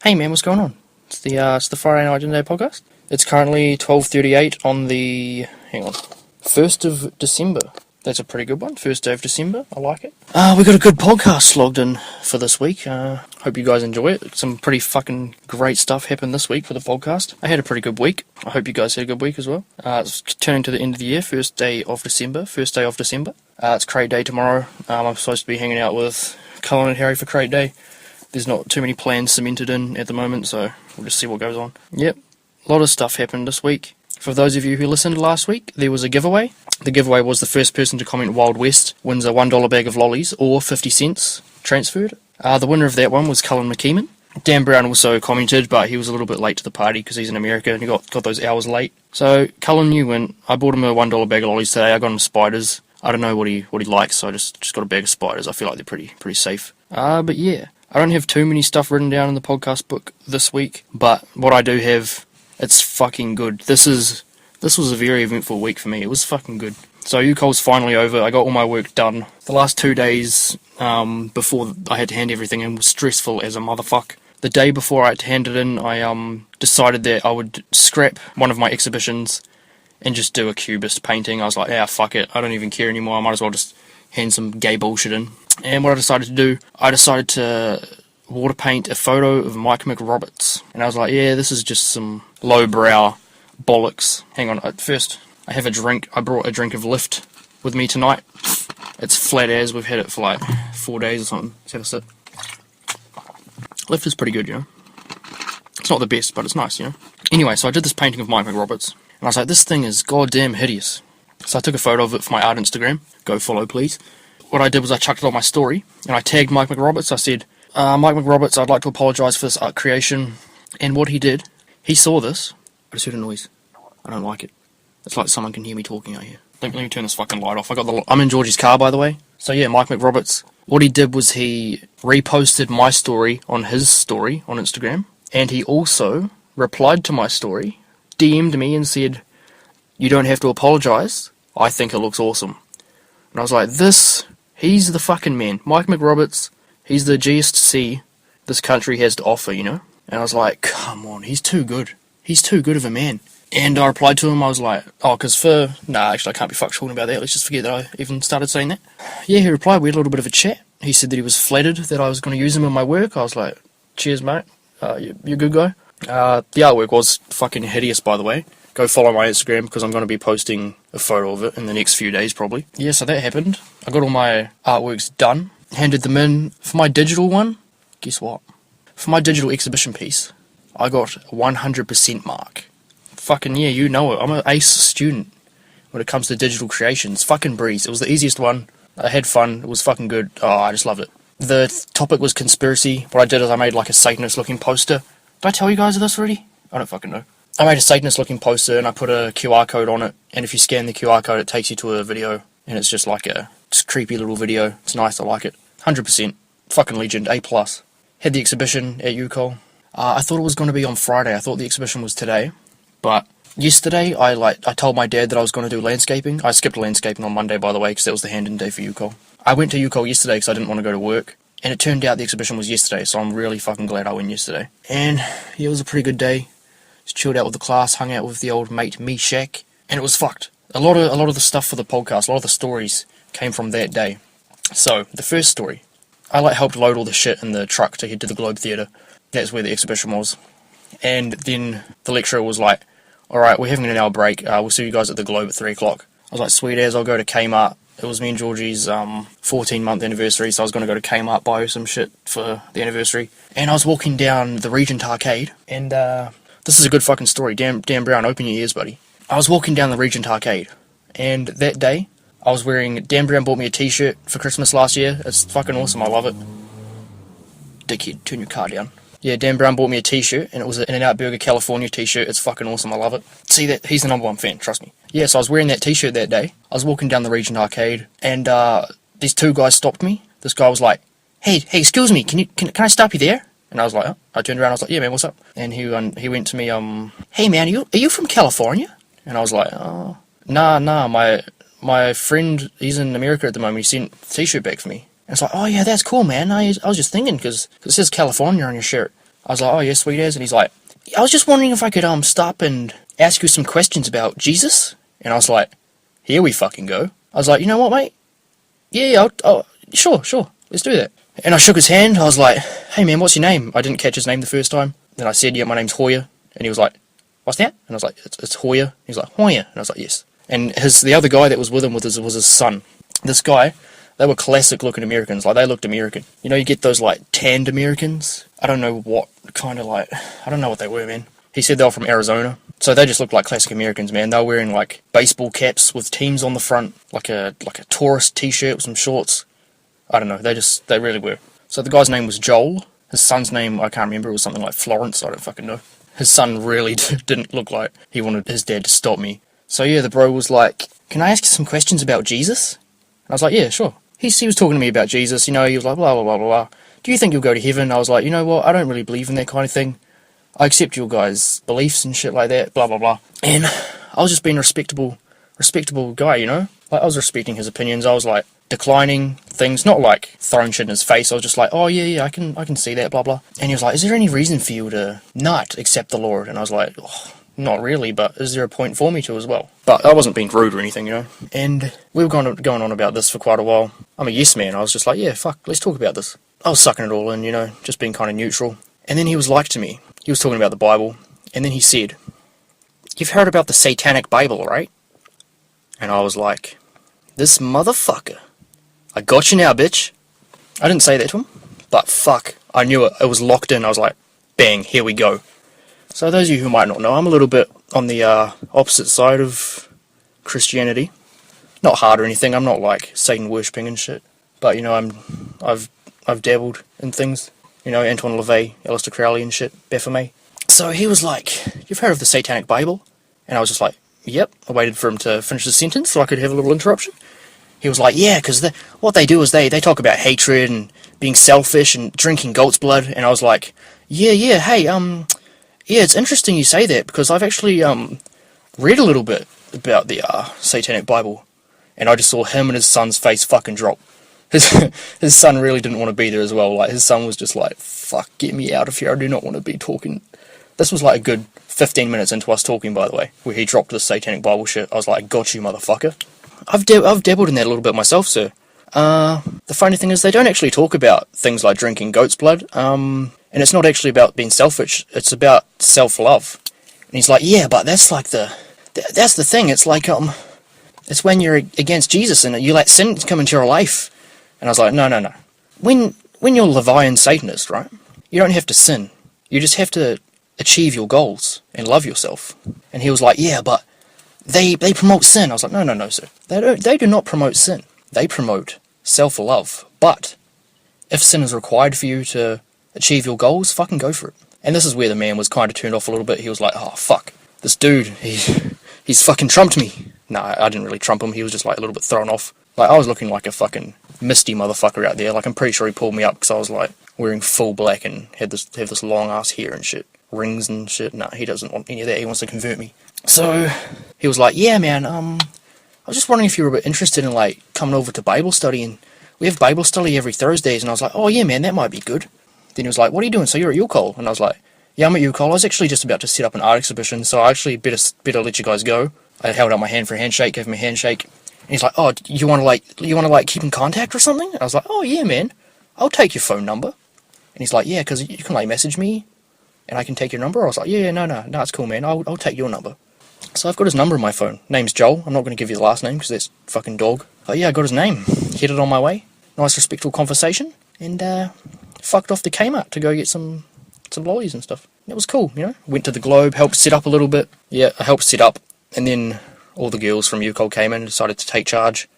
Hey man, what's going on? It's the Friday Night Day podcast. It's currently 12:38 on the 1st of December. That's a pretty good one. First day of December. I like it. We got a good podcast logged in for this week. Hope you guys enjoy it. Some pretty fucking great stuff happened this week for the podcast. I had a pretty good week. I hope you guys had a good week as well. It's turning to the end of the year. First day of December. It's Crate Day tomorrow. I'm supposed to be hanging out with Colin and Harry for Crate Day. There's not too many plans cemented in at the moment, so we'll just see what goes on. Yep, a lot of stuff happened this week. For those of you who listened last week, there was a giveaway. The giveaway was the first person to comment Wild West wins a $1 bag of lollies or 50 cents transferred. The winner of that one was Cullen McKeeman. Dan Brown also commented, but he was a little bit late to the party because he's in America and he got those hours late. So Cullen, you win. I bought him a $1 bag of lollies today. I got him spiders. I don't know what he likes, so I just got a bag of spiders. I feel like they're pretty safe. But yeah. I don't have too many stuff written down in the podcast book this week, but what I do have, it's fucking good. This was a very eventful week for me. It was fucking good. So UCOL's finally over. I got all my work done. The last 2 days before I had to hand everything in was stressful as a motherfucker. The day before I had to hand it in, I decided that I would scrap one of my exhibitions and just do a cubist painting. I was like, yeah, fuck it. I don't even care anymore. I might as well just hand some gay bullshit in. And what I decided to do, I decided to water paint a photo of Mike McRoberts. And I was like, yeah, this is just some lowbrow bollocks. Hang on, first I have a drink. I brought a drink of Lift with me tonight. It's flat as. We've had it for like 4 days or something. Let's have a sip. Lift is pretty good, you know. It's not the best, but it's nice, you know. Anyway, so I did this painting of Mike McRoberts. And I was like, this thing is goddamn hideous. So I took a photo of it for my art Instagram. Go follow, please. What I did was I chucked it on my story, and I tagged Mike McRoberts. I said, Mike McRoberts, I'd like to apologise for this art creation. And what he did, he saw this. I just heard a noise. I don't like it. It's like someone can hear me talking out here. Let me turn this fucking light off. I'm in Georgie's car, by the way. So yeah, Mike McRoberts. What he did was he reposted my story on his story on Instagram. And he also replied to my story, DM'd me and said, you don't have to apologise. I think it looks awesome. And I was like, he's the fucking man. Mike McRoberts, he's the GSC this country has to offer, you know? And I was like, come on, he's too good. He's too good of a man. And I replied to him, I was like, actually I can't be fucked talking about that. Let's just forget that I even started saying that. Yeah, he replied, we had a little bit of a chat. He said that he was flattered that I was going to use him in my work. I was like, cheers, mate. You're a good guy. The artwork was fucking hideous, by the way. Go follow my Instagram because I'm going to be posting a photo of it in the next few days probably. Yeah, so that happened. I got all my artworks done, handed them in. For my digital one, guess what? For my digital exhibition piece, I got a 100% mark. Fucking yeah, you know it. I'm an ace student when it comes to digital creations. Fucking breeze. It was the easiest one. I had fun. It was fucking good. Oh, I just loved it. The topic was conspiracy. What I did is I made like a Satanist looking poster. Did I tell you guys of this already? I don't fucking know. I made a Satanist looking poster and I put a QR code on it, and if you scan the QR code it takes you to a video, and it's just like a creepy little video. It's nice, I like it. 100%. Fucking legend, A+. Had the exhibition at UCOL. I thought it was going to be on Friday. I thought the exhibition was today, but yesterday I told my dad that I was going to do landscaping. I skipped landscaping on Monday, by the way, because that was the hand-in day for UCOL. I went to UCOL yesterday because I didn't want to go to work, and it turned out the exhibition was yesterday, so I'm really fucking glad I went yesterday. And yeah, it was a pretty good day. Just chilled out with the class, hung out with the old mate Meshach, and it was fucked. A lot of the stuff for the podcast, a lot of the stories came from that day. So, the first story. I helped load all the shit in the truck to head to the Globe Theatre. That's where the exhibition was. And then the lecturer was like, alright, we're having an hour break, we'll see you guys at the Globe at 3 o'clock. I was like, sweet as, I'll go to Kmart. It was me and Georgie's 14-month anniversary, so I was going to go to Kmart, buy her some shit for the anniversary. And I was walking down the Regent Arcade, and this is a good fucking story. Dan Brown, open your ears, buddy. I was walking down the Regent Arcade, and that day, I was wearing... Dan Brown bought me a t-shirt for Christmas last year. It's fucking awesome, I love it. Dickhead, turn your car down. Yeah, Dan Brown bought me a t-shirt, and it was an In-N-Out Burger California t-shirt. It's fucking awesome, I love it. See that? He's the #1 fan, trust me. Yeah, so I was wearing that t-shirt that day. I was walking down the Regent Arcade, and these two guys stopped me. This guy was like, hey, excuse me, can I stop you there? And I was like, oh. I turned around, I was like, yeah, man, what's up? And he went to me, hey, man, are you from California? And I was like, oh, nah, my friend, he's in America at the moment, he sent a t-shirt back for me. And it's like, oh, yeah, that's cool, man. I was just thinking, because it says California on your shirt. I was like, oh yeah, sweet as. And he's like, I was just wondering if I could stop and ask you some questions about Jesus. And I was like, here we fucking go. I was like, you know what, mate? Yeah, sure, let's do that. And I shook his hand. I was like, hey man, what's your name? I didn't catch his name the first time. Then I said, yeah, my name's Hoyer. And he was like, what's that? And I was like, it's Hoyer. He was like, Hoyer. And I was like, yes. And the other guy that was with him was his son. This guy, they were classic looking Americans. Like, they looked American. You know, you get those like tanned Americans. I don't know what kind of like, I don't know what they were, man. He said they were from Arizona. So they just looked like classic Americans, man. They were wearing like baseball caps with teams on the front, like a tourist t-shirt with some shorts. I don't know, they really were. So the guy's name was Joel. His son's name, I can't remember, it was something like Florence, I don't fucking know. His son really didn't look like he wanted his dad to stop me. So yeah, the bro was like, can I ask you some questions about Jesus? And I was like, yeah, sure. He was talking to me about Jesus, you know, he was like, blah, blah, blah, blah, blah. Do you think you'll go to heaven? I was like, you know what, I don't really believe in that kind of thing. I accept your guys' beliefs and shit like that, blah, blah, blah. And I was just being a respectable guy, you know? Like, I was respecting his opinions. I was like, declining things, not like throwing shit in his face. I was just like, oh yeah, I can see that, blah, blah. And he was like, is there any reason for you to not accept the Lord? And I was like, oh, not really, but is there a point for me to as well? But I wasn't being rude or anything, you know? And we were going on about this for quite a while. I'm a yes man. I was just like, yeah, fuck, let's talk about this. I was sucking it all in, you know, just being kind of neutral. And then he was like to me. He was talking about the Bible, and then he said, you've heard about the Satanic Bible, right? And I was like, this motherfucker. I got you now, bitch. I didn't say that to him, but fuck, I knew it. It was locked in. I was like, bang, here we go. So those of you who might not know, I'm a little bit on the opposite side of Christianity. Not hard or anything. I'm not like Satan worshipping and shit. But you know, I've dabbled in things. You know, Antoine LaVey, Aleister Crowley and shit, Baphomet. So he was like, you've heard of the Satanic Bible? And I was just like, yep. I waited for him to finish the sentence so I could have a little interruption. He was like, yeah, because what they do is they talk about hatred and being selfish and drinking goat's blood. And I was like, yeah, hey, yeah, it's interesting you say that because I've actually read a little bit about the Satanic Bible. And I just saw him and his son's face fucking drop. His son really didn't want to be there as well. Like, his son was just like, fuck, get me out of here. I do not want to be talking. This was like a good 15 minutes into us talking, by the way, where he dropped the Satanic Bible shit. I was like, got you, motherfucker. I've dabbled in that a little bit myself, sir. The funny thing is they don't actually talk about things like drinking goat's blood. And it's not actually about being selfish. It's about self-love. And he's like, yeah, but that's like that's the thing. It's like, it's when you're against Jesus and you let sin come into your life. And I was like, no. When you're Levian Satanist, right, you don't have to sin. You just have to achieve your goals and love yourself. And he was like, yeah, but they promote sin. I was like, no, sir. They do not promote sin. They promote self-love. But if sin is required for you to achieve your goals, fucking go for it. And this is where the man was kind of turned off a little bit. He was like, oh, fuck. This dude, he's fucking trumped me. No, I didn't really trump him. He was just like a little bit thrown off. Like, I was looking like a fucking misty motherfucker out there. Like, I'm pretty sure he pulled me up because I was like wearing full black and have this long ass hair and shit, rings and shit. No, he doesn't want any of that. He wants to convert me. So he was like, yeah, man. I was just wondering if you were a bit interested in like coming over to Bible study, and we have Bible study every Thursdays. And I was like, oh yeah, man, that might be good. Then he was like, what are you doing? So you're at Yukol? And I was like, yeah, I'm at Yukol. I was actually just about to set up an art exhibition, so I actually better let you guys go. I held out my hand for a handshake, gave him a handshake. And he's like, oh, you want to keep in contact or something? And I was like, oh yeah, man, I'll take your phone number. And he's like, yeah, because you can like message me and I can take your number. I was like, yeah, no, it's cool, man. I'll take your number. So I've got his number on my phone. Name's Joel. I'm not going to give you the last name because that's fucking dog. But yeah, I got his name. Headed on my way. Nice respectful conversation. And fucked off to Kmart to go get some lollies and stuff. It was cool, you know. Went to the Globe, helped set up a little bit. Yeah, I helped set up. And then all the girls from UCOL came in and decided to take charge.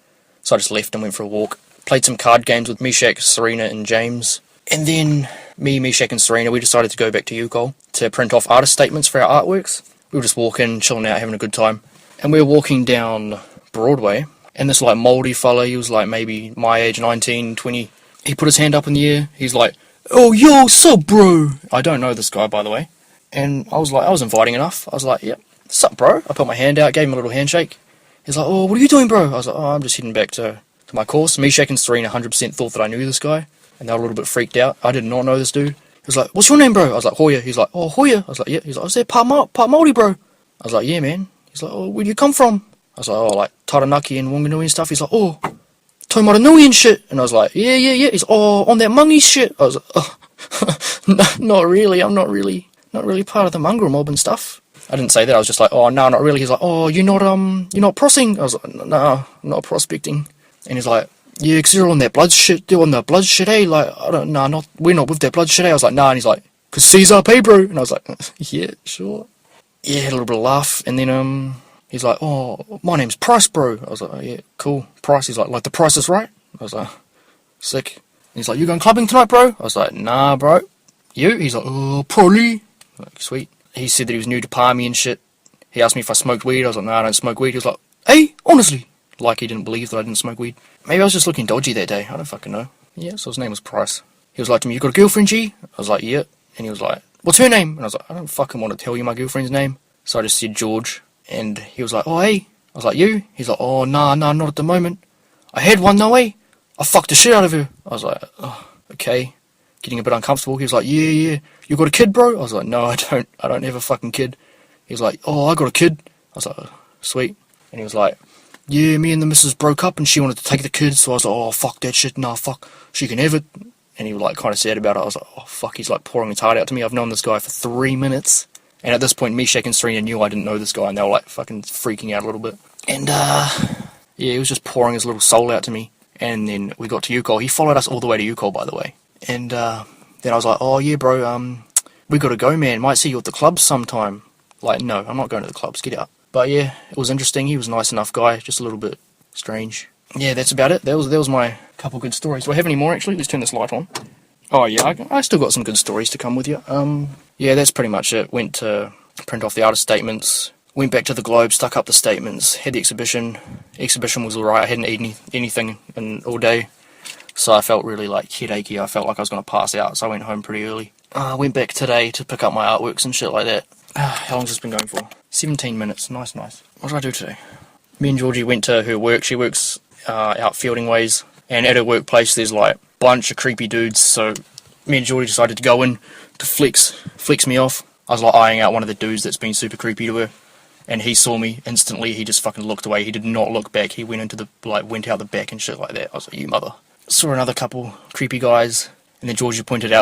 So I just left and went for a walk. Played some card games with Meshach, Serena and James. And then me, Meshach and Serena, we decided to go back to UCOL to print off artist statements for our artworks. We were just walking, chilling out, having a good time. And we were walking down Broadway. And this like mouldy fella, he was like maybe my age, 19, 20. He put his hand up in the air. He's like, oh, yo, sup, bro? I don't know this guy, by the way. And I was inviting enough. I was like, yep. Sup, bro? I put my hand out, gave him a little handshake. He's like, oh, what are you doing, bro? I was like, oh, I'm just heading back to my course. Meshach and Serena 100% thought that I knew this guy, and they were a little bit freaked out. I did not know this dude. was like, what's your name, bro? I was like, Hoya. He's like, oh, Hoya. I was like, yeah. He's like, I said, part Māori, bro. I was like, yeah, man. He's like, oh, where do you come from? I was like, oh, like, Taranaki and Wanganui and stuff. He's like, oh, Taumaranui and shit. And I was like, yeah. He's like, oh, on that Mangi shit. I was like, oh, no, not really. I'm not really part of the mongrel mob and stuff. I didn't say that. I was just like, oh, no, not really. He's like, oh, you're not prossing? I was like, no, I'm not prospecting. And he's like, yeah, 'cause you're on that blood shit. They're on the blood shit, eh? Like, we're not with that blood shit, eh? I was like, nah. And he's like, 'cause Caesar pay, bro. And I was like, yeah, sure. Yeah, had a little bit of laugh. And then, he's like, oh, my name's Price, bro. I was like, oh, yeah, cool. Price. He's like the price is right. I was like, sick. And he's like, you going clubbing tonight, bro? I was like, nah, bro. You? He's like, oh, probably. Like, sweet. He said that he was new to Palmy and shit. He asked me if I smoked weed. I was like, nah, I don't smoke weed. He was like, hey, honestly. Like he didn't believe that I didn't smoke weed. Maybe I was just looking dodgy that day. I don't fucking know. Yeah, so his name was Price. He was like to me, you got a girlfriend, G? I was like, yeah. And he was like, what's her name? And I was like, I don't fucking want to tell you my girlfriend's name. So I just said George. And he was like, oh, hey. I was like, you? He's like, oh, nah, not at the moment. I had one though, eh? I fucked the shit out of her. I was like, oh, okay. Getting a bit uncomfortable. He was like, yeah. You got a kid, bro? I was like, no, I don't have a fucking kid. He was like, oh, I got a kid. I was like, oh, sweet. And he was like, yeah, me and the missus broke up and she wanted to take the kid, so I was like, oh, fuck that shit, nah, fuck, she can have it. And he was like kind of sad about it. I was like, oh, fuck, he's like pouring his heart out to me. I've known this guy for 3 minutes. And at this point, Meshach and Serena knew I didn't know this guy, and they were like fucking freaking out a little bit. And, yeah, he was just pouring his little soul out to me. And then we got to Ukol. He followed us all the way to Ukol, by the way. And, then I was like, oh, yeah, bro, we gotta go, man. Might see you at the clubs sometime. Like, no, I'm not going to the clubs, get out. But yeah, it was interesting. He was a nice enough guy, just a little bit strange. Yeah, that's about it. That was my couple good stories. Do I have any more, actually? Let's turn this light on. Oh, yeah, I still got some good stories to come with you. Yeah, that's pretty much it. Went to print off the artist statements, went back to the Globe, stuck up the statements, had the exhibition. Exhibition was alright. I hadn't eaten anything all day, so I felt really, like, headachy. I felt like I was going to pass out, so I went home pretty early. I went back today to pick up my artworks and shit like that. How long's this been going for? 17 minutes. Nice. What did I do today? Me and Georgie went to her work. She works out Fielding Ways, and at her workplace there's like a bunch of creepy dudes, so me and Georgie decided to go in to flex me off. I was like eyeing out one of the dudes that's been super creepy to her, and he saw me instantly. He just fucking looked away. He did not look back. He went into went out the back and shit like that. I was like, you mother. Saw another couple creepy guys, and then Georgie pointed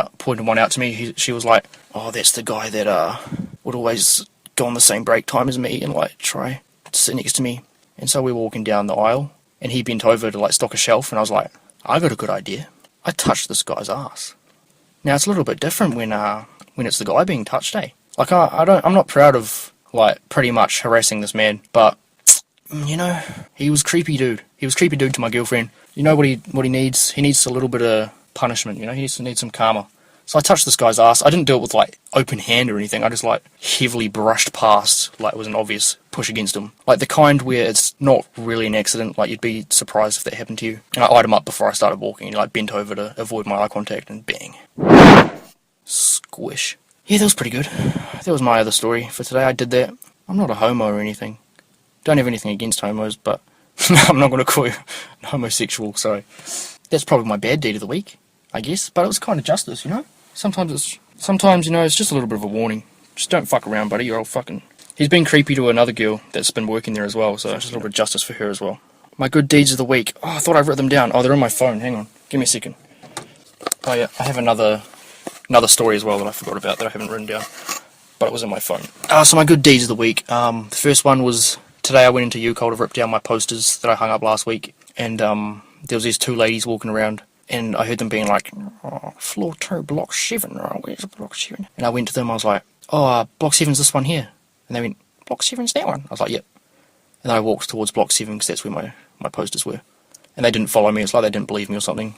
one out to me. She was like, oh, that's the guy that would always go on the same break time as me and like try to sit next to me. And so we were walking down the aisle, and he bent over to like stock a shelf, and I was like, I got a good idea. I touched this guy's ass. Now it's a little bit different when it's the guy being touched, eh? Like I'm not proud of like pretty much harassing this man, but you know, he was creepy dude. He was creepy dude to my girlfriend. You know what he needs? He needs a little bit of punishment, you know, he needs some karma. So I touched this guy's ass. I didn't do it with like open hand or anything. I just like heavily brushed past, like it was an obvious push against him. Like the kind where it's not really an accident, like you'd be surprised if that happened to you. And I eyed him up before I started walking, and like bent over to avoid my eye contact, and bang. Squish. Yeah, that was pretty good. That was my other story for today. I did that. I'm not a homo or anything. Don't have anything against homos, but I'm not going to call you homosexual, so that's probably my bad deed of the week, I guess. But it was kind of justice, you know? Sometimes, you know, it's just a little bit of a warning. Just don't fuck around, buddy. You're all fucking... He's been creepy to another girl that's been working there as well, so just a little bit of justice for her as well. My good deeds of the week. Oh, I thought I wrote them down. Oh, they're on my phone. Hang on. Give me a second. Oh, yeah. I have another story as well that I forgot about that I haven't written down. But it was on my phone. So my good deeds of the week. The first one was... Today I went into Ukol to rip down my posters that I hung up last week. And there was these two ladies walking around. And I heard them being like, oh, floor 2, block 7, oh, where's block 7? And I went to them, I was like, oh, block 7's this one here. And they went, block 7's that one? I was like, yep. And then I walked towards block 7 because that's where my posters were. And they didn't follow me, it's like they didn't believe me or something.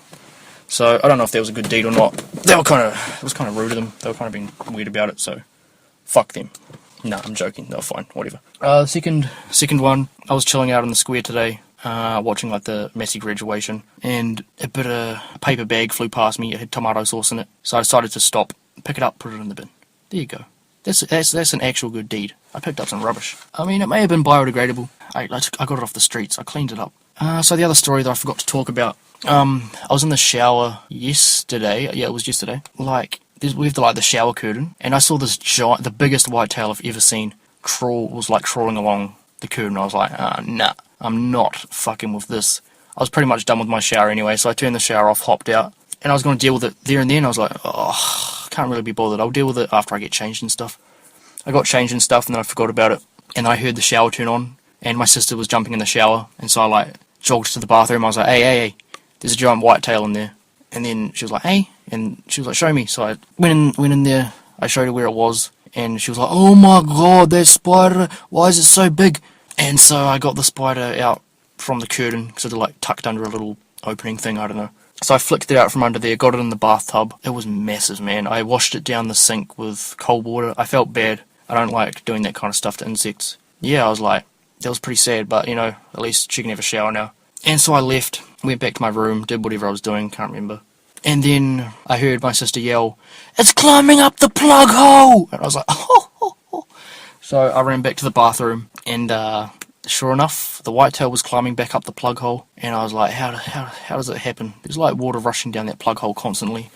So I don't know if that was a good deed or not. It was kind of rude of them. They were kind of being weird about it, so fuck them. Nah, I'm joking, they were fine, whatever. The second one, I was chilling out in the square today. Watching like the Massey graduation, and a bit of a paper bag flew past me. It had tomato sauce in it, so I decided to stop, pick it up, put it in the bin. There you go. That's an actual good deed. I picked up some rubbish. I mean, it may have been biodegradable. I got it off the streets. I cleaned it up. So the other story that I forgot to talk about. I was in the shower yesterday. Yeah, it was yesterday. Like we have the shower curtain, and I saw this giant, the biggest whitetail I've ever seen, crawling along the curtain. I was like, nah, I'm not fucking with this. I was pretty much done with my shower anyway, so I turned the shower off, hopped out, and I was going to deal with it there and then. I was like, oh, can't really be bothered. I'll deal with it after I get changed and stuff. I got changed and stuff, and then I forgot about it, and I heard the shower turn on, and my sister was jumping in the shower, and so I jogged to the bathroom. I was like, hey, there's a giant whitetail in there. And then she was like, hey, and she was like, show me. So I went in there, I showed her where it was, and she was like, oh my god, that spider, why is it so big? And so I got the spider out from the curtain, because it tucked under a little opening thing, I don't know. So I flicked it out from under there, got it in the bathtub. It was massive, man. I washed it down the sink with cold water. I felt bad. I don't like doing that kind of stuff to insects. Yeah, I was like, that was pretty sad, but, at least she can have a shower now. And so I left, went back to my room, did whatever I was doing, can't remember. And then I heard my sister yell, it's climbing up the plug hole! And I was like, oh. So I ran back to the bathroom, and sure enough, the whitetail was climbing back up the plug hole. And I was like, how does it happen? There's water rushing down that plug hole constantly.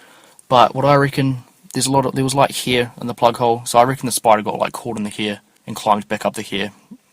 But what I reckon, there was hair in the plug hole, so I reckon the spider got caught in the hair and climbed back up the hair.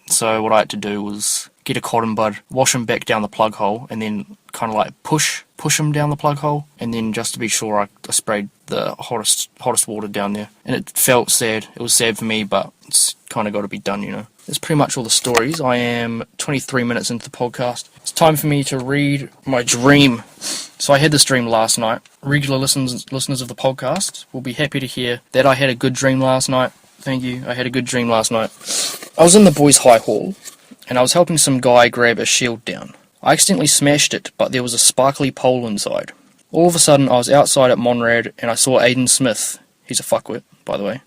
So what I had to do was get a cotton bud, wash him back down the plug hole, and then kind of push him down the plug hole, and then just to be sure I sprayed the hottest water down there. And it felt sad. It was sad for me, but it's kind of got to be done, That's pretty much all the stories. I am 23 minutes into the podcast. It's time for me to read my dream. So I had this dream last night. Regular listeners of the podcast will be happy to hear that I had a good dream last night. Thank you. I had a good dream last night. I was in the boys' high hall, and I was helping some guy grab a shield down. I accidentally smashed it, but there was a sparkly pole inside. All of a sudden, I was outside at Monrad, and I saw Aiden Smith, he's a fuckwit, by the way,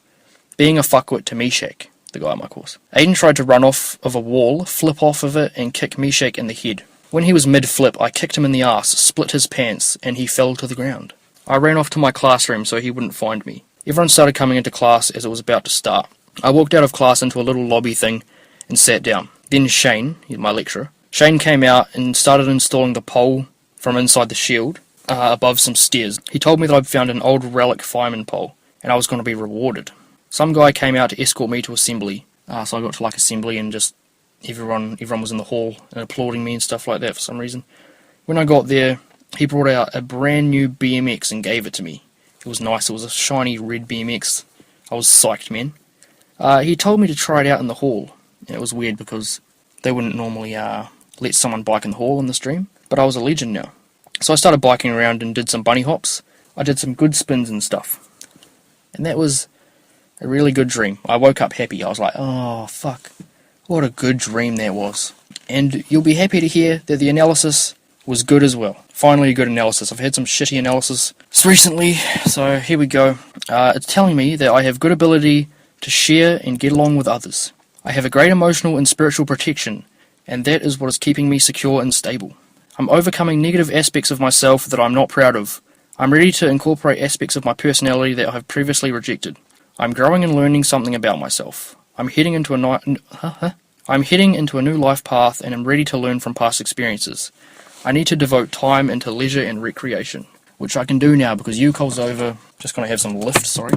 being a fuckwit to Meshach, the guy on my course. Aiden tried to run off of a wall, flip off of it, and kick Meshach in the head. When he was mid-flip, I kicked him in the ass, split his pants, and he fell to the ground. I ran off to my classroom so he wouldn't find me. Everyone started coming into class as it was about to start. I walked out of class into a little lobby thing and sat down. Then Shane, my lecturer, Shane came out and started installing the pole from inside the shield above some stairs. He told me that I'd found an old relic fireman pole and I was going to be rewarded. Some guy came out to escort me to assembly. So I got to assembly and just everyone was in the hall and applauding me and stuff like that for some reason. When I got there, he brought out a brand new BMX and gave it to me. It was nice. It was a shiny red BMX. I was psyched, man. He told me to try it out in the hall. And it was weird because they wouldn't normally let someone bike in the hall in the stream. But I was a legend now. So I started biking around and did some bunny hops. I did some good spins and stuff. And that was a really good dream. I woke up happy. I was like, oh, fuck. What a good dream that was. And you'll be happy to hear that the analysis was good as well. Finally a good analysis. I've had some shitty analysis recently, so here we go. It's telling me that I have good ability to share and get along with others. I have a great emotional and spiritual protection, and that is what is keeping me secure and stable. I'm overcoming negative aspects of myself that I'm not proud of. I'm ready to incorporate aspects of my personality that I have previously rejected. I'm growing and learning something about myself. I'm heading into a new life path, and I'm ready to learn from past experiences. I need to devote time into leisure and recreation, which I can do now because UCOL's over. Just gonna have some lift, sorry.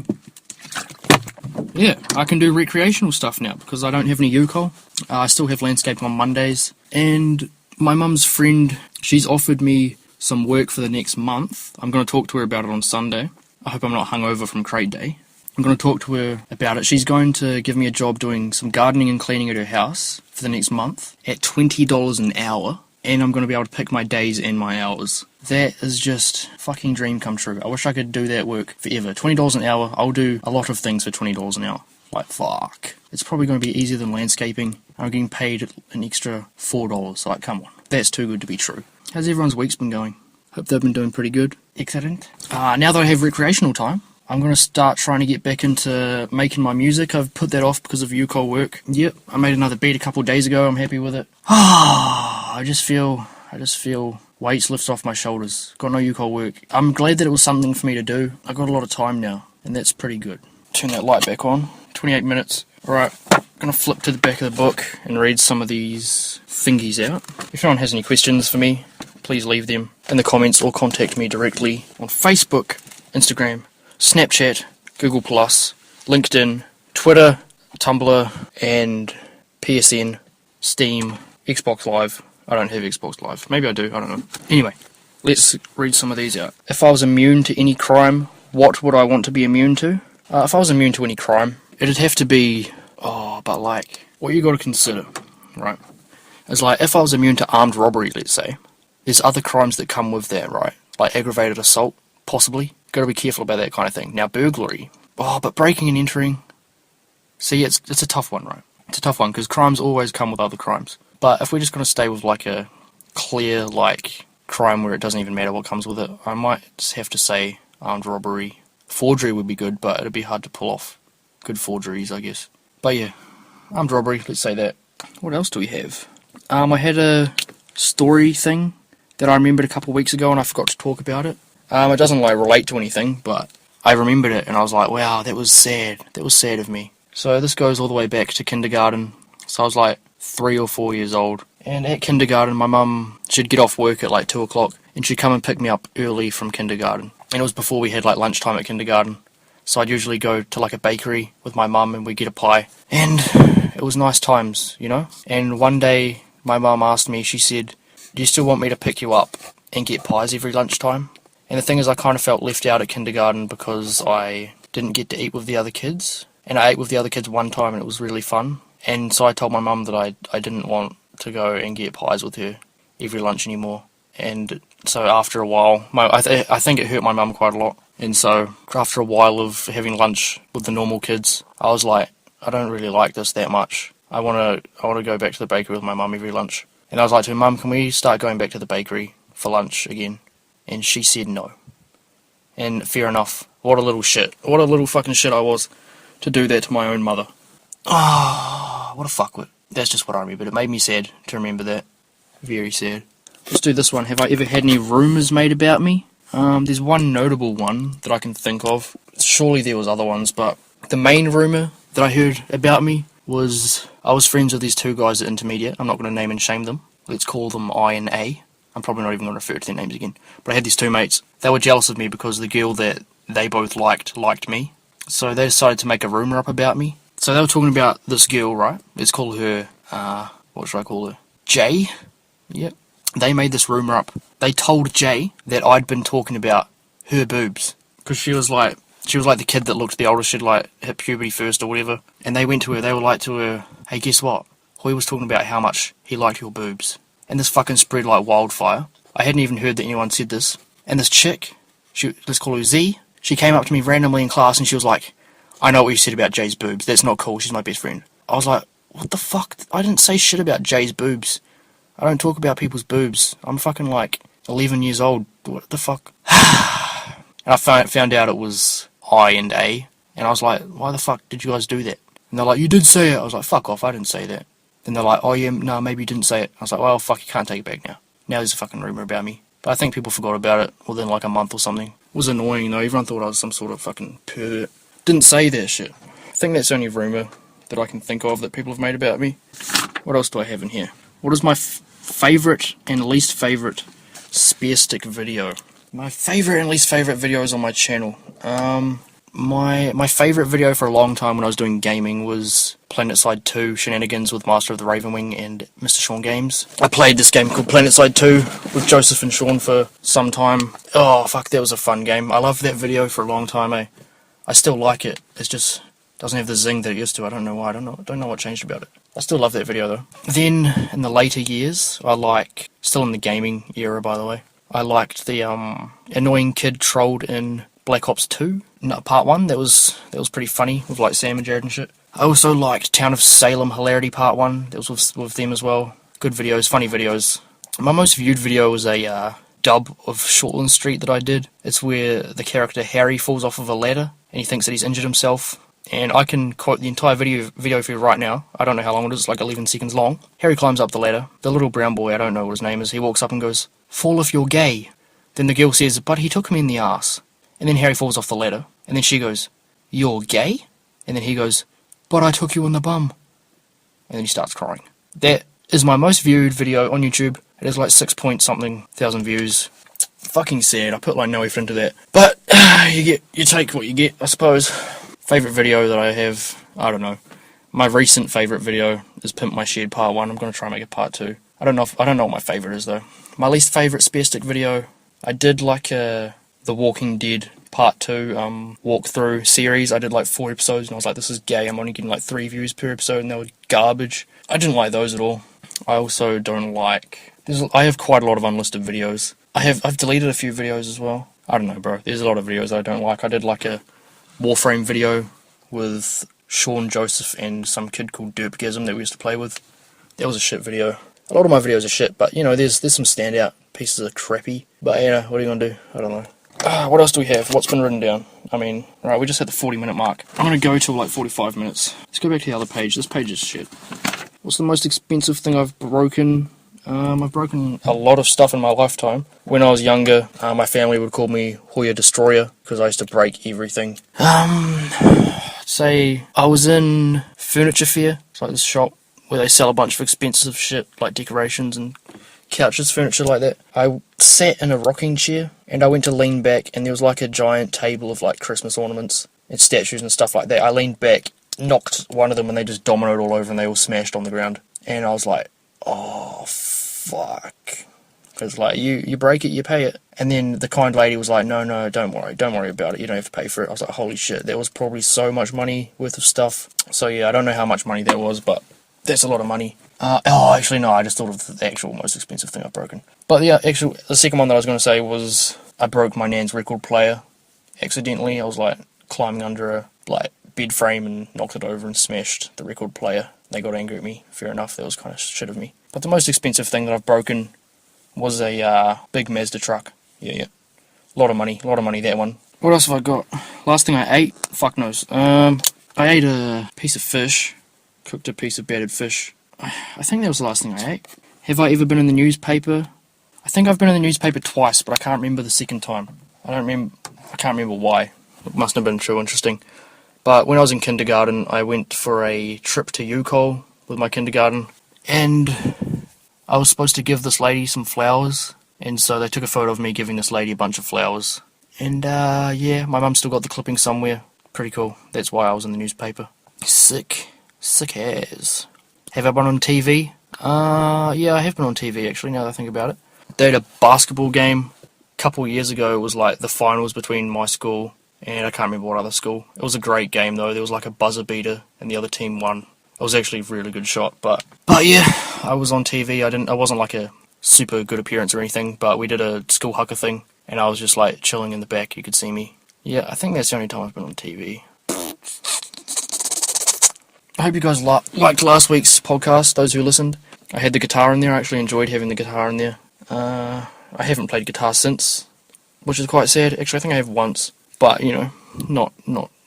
Yeah, I can do recreational stuff now because I don't have any UCOL. I still have landscaping on Mondays, and my mum's friend, she's offered me some work for the next month. I'm going to talk to her about it on Sunday. I hope I'm not hungover from crate day. I'm going to talk to her about it. She's going to give me a job doing some gardening and cleaning at her house for the next month at $20 an hour. And I'm going to be able to pick my days and my hours. That is just fucking dream come true. I wish I could do that work forever. $20 an hour, I'll do a lot of things for $20 an hour. Fuck. It's probably going to be easier than landscaping. I'm getting paid an extra $4. Come on. That's too good to be true. How's everyone's week's been going? Hope they've been doing pretty good. Excellent. Now that I have recreational time, I'm going to start trying to get back into making my music. I've put that off because of UCOL work. Yep, I made another beat a couple of days ago. I'm happy with it. I just feel weights lifted off my shoulders. Got no UCOL work. I'm glad that it was something for me to do. I got a lot of time now, and that's pretty good. Turn that light back on. 28 minutes. Alright, I'm going to flip to the back of the book and read some of these thingies out. If anyone has any questions for me, please leave them in the comments or contact me directly on Facebook, Instagram, Snapchat, Google+, LinkedIn, Twitter, Tumblr, and PSN, Steam, Xbox Live. I don't have Xbox Live. Maybe I do, I don't know. Anyway, let's read some of these out. If I was immune to any crime, what would I want to be immune to? If I was immune to any crime, it'd have to be... but like, what you gotta consider, right? Is like, if I was immune to armed robbery, let's say, there's other crimes that come with that, right? Like aggravated assault, possibly. Gotta be careful about that kind of thing. Now, burglary. But breaking and entering... See, it's a tough one, right? It's a tough one, because crimes always come with other crimes. But if we're just gonna stay with like a clear, like, crime where it doesn't even matter what comes with it, I might just have to say armed robbery. Forgery would be good, but it'd be hard to pull off good forgeries, I guess. But yeah, armed robbery, let's say that. What else do we have? I had a story thing that I remembered a couple of weeks ago and I forgot to talk about it. It doesn't like relate to anything, but I remembered it and I was like, wow, that was sad. That was sad of me. So this goes all the way back to kindergarten. So I was like 3 or 4 years old. And at kindergarten, my mum, she'd get off work at like 2 o'clock and she'd come and pick me up early from kindergarten. And it was before we had like lunchtime at kindergarten. So I'd usually go to like a bakery with my mum and we'd get a pie. And it was nice times, you know? And one day my mum asked me, she said, do you still want me to pick you up and get pies every lunchtime? And the thing is, I kind of felt left out at kindergarten because I didn't get to eat with the other kids. And I ate with the other kids one time and it was really fun. And so I told my mum that I didn't want to go and get pies with her every lunch anymore. And so after a while, I think it hurt my mum quite a lot. And so after a while of having lunch with the normal kids, I was like, I don't really like this that much. I want to go back to the bakery with my mum every lunch. And I was like to her, Mum, can we start going back to the bakery for lunch again? And she said no. And fair enough. What a little shit. What a little fucking shit I was to do that to my own mother. What a fuckwit. That's just what I remembered. It made me sad to remember that. Very sad. Let's do this one. Have I ever had any rumours made about me? There's one notable one that I can think of. Surely there was other ones, but the main rumour that I heard about me was I was friends with these 2 guys at intermediate. I'm not going to name and shame them. Let's call them I and A. I'm probably not even going to refer to their names again. But I had these 2 mates. They were jealous of me because the girl that they both liked me. So they decided to make a rumour up about me. So they were talking about this girl, right? Let's call her, what should I call her? Jay? Yep. They made this rumour up. They told Jay that I'd been talking about her boobs. Because she was like the kid that looked the oldest. She'd like hit puberty first or whatever. And they went to her, they were like to her, hey, guess what? Hoy was talking about how much he liked your boobs. And this fucking spread like wildfire. I hadn't even heard that anyone said this. And this chick, let's call her Z, she came up to me randomly in class and she was like, I know what you said about Jay's boobs. That's not cool. She's my best friend. I was like, what the fuck? I didn't say shit about Jay's boobs. I don't talk about people's boobs. I'm fucking like 11 years old. What the fuck? And I found out it was I and A. And I was like, why the fuck did you guys do that? And they're like, you did say it. I was like, fuck off, I didn't say that. Then they're like, oh yeah, no, maybe you didn't say it. I was like, well, fuck, you can't take it back now. Now there's a fucking rumour about me. But I think people forgot about it within like a month or something. It was annoying though. Everyone thought I was some sort of fucking pervert. Didn't say that shit. I think that's the only rumour that I can think of that people have made about me. What else do I have in here? What is my favourite and least favourite spearstick video? My favourite and least favourite videos on my channel. My favourite video for a long time when I was doing gaming was PlanetSide 2 Shenanigans with Master of the Ravenwing and Mr. Sean Games. I played this game called PlanetSide 2 with Joseph and Sean for some time. Oh fuck, that was a fun game. I loved that video for a long time, eh? I still like it. It just doesn't have the zing that it used to. I don't know why. I don't know what changed about it. I still love that video though. Then in the later years, still in the gaming era by the way, I liked the annoying kid trolled in Black Ops 2, part 1. That was pretty funny with like Sam and Jared and shit. I also liked Town of Salem Hilarity Part 1. That was with them as well. Good videos, funny videos. My most viewed video was a dub of Shortland Street that I did. It's where the character Harry falls off of a ladder and he thinks that he's injured himself. And I can quote the entire video for you right now. I don't know how long it is, it's like 11 seconds long. Harry climbs up the ladder. The little brown boy, I don't know what his name is, he walks up and goes, "Fall if you're gay." Then the girl says, "But he took me in the arse." And then Harry falls off the ladder. And then she goes, "You're gay?" And then he goes, "But I took you in the bum." And then he starts crying. That is my most viewed video on YouTube. It has like 6 point something thousand views. fucking sad. I put like no effort into that. But you take what you get, I suppose. Favourite video that I have, I don't know. My recent favourite video is Pimp My Shed Part 1. I'm going to try and make a Part 2. I don't know what my favourite is though. My least favourite Spearstick video, I did like The Walking Dead Part 2 walkthrough series. I did like 4 episodes and I was like, this is gay, I'm only getting like 3 views per episode and they were garbage. I didn't like those at all. I also don't like... I have quite a lot of unlisted videos. I've deleted a few videos as well. I don't know, bro. There's a lot of videos I don't like. I did like a Warframe video with Sean Joseph and some kid called Derpgasm that we used to play with. That was a shit video. A lot of my videos are shit, but you know, there's some standout pieces of crappy. But you know, what are you gonna do? I don't know. What else do we have? What's been written down? I mean, right, we just hit the 40-minute mark. I'm gonna go till like 45 minutes. Let's go back to the other page. This page is shit. What's the most expensive thing I've broken? I've broken a lot of stuff in my lifetime. When I was younger, my family would call me Hoya Destroyer because I used to break everything. Say I was in Furniture Fair. It's like this shop where they sell a bunch of expensive shit like decorations and couches, furniture like that. I sat in a rocking chair and I went to lean back and there was like a giant table of like Christmas ornaments and statues and stuff like that. I leaned back, knocked one of them and they just dominoed all over and they all smashed on the ground. And I was like, oh fuck. Because like you break it, you pay it. And then the kind lady was like, no, don't worry about it, you don't have to pay for it. I was like, holy shit, that was probably so much money worth of stuff. So yeah, I don't know how much money that was, but that's a lot of money. Actually no, I just thought of the actual most expensive thing I've broken. But yeah, the second one that I was going to say was I broke my nan's record player accidentally. I was like climbing under a like bed frame and knocked it over and smashed the record player. They got angry at me, fair enough, that was kind of shit of me. But the most expensive thing that I've broken was a big Mazda truck. Yeah. A lot of money, that one. What else have I got? Last thing I ate? Fuck knows. I ate a piece of fish. Cooked a piece of battered fish. I think that was the last thing I ate. Have I ever been in the newspaper? I think I've been in the newspaper twice, but I can't remember the second time. I can't remember why. It must have been too interesting. But when I was in kindergarten, I went for a trip to UCOL with my kindergarten, and I was supposed to give this lady some flowers, and so they took a photo of me giving this lady a bunch of flowers. And yeah, my mum still got the clipping somewhere. Pretty cool. That's why I was in the newspaper. Sick as. Have I been on TV? Yeah, I have been on TV actually, now that I think about it. They had a basketball game a couple of years ago. It was like the finals between my school and I can't remember what other school. It was a great game though. There was like a buzzer beater and the other team won. It was actually a really good shot, but yeah, I was on TV. I wasn't like a super good appearance or anything, but we did a school hooker thing and I was just like chilling in the back. You could see me. Yeah, I think that's the only time I've been on TV. I hope you guys liked last week's podcast, those who listened. I had the guitar in there. I actually enjoyed having the guitar in there. I haven't played guitar since, which is quite sad. Actually, I think I have once, but you know, not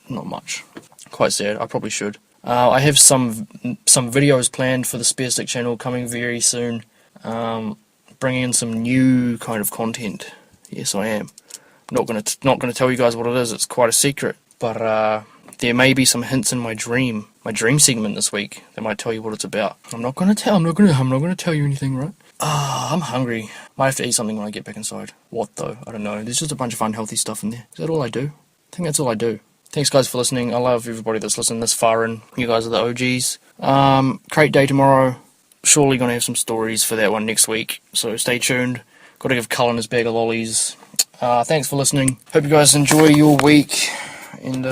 much. Quite sad. I probably should. I have some videos planned for the Spearstick channel coming very soon. Bringing in some new kind of content. Yes, I am. Not gonna tell you guys what it is. It's quite a secret. But there may be some hints in my dream segment this week that might tell you what it's about. I'm not gonna tell you anything, right? I'm hungry. Might have to eat something when I get back inside. What though? I don't know. There's just a bunch of unhealthy stuff in there. Is that all I do? I think that's all I do. Thanks guys for listening. I love everybody that's listened this far in. You guys are the OGs. Crate day tomorrow. Surely gonna have some stories for that one next week. So stay tuned. Gotta give Cullen his bag of lollies. Thanks for listening. Hope you guys enjoy your week. And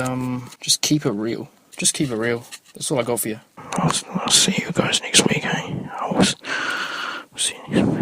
just keep it real. Just keep it real. That's all I got for you. I'll see you guys next week, eh? I'll see you next week.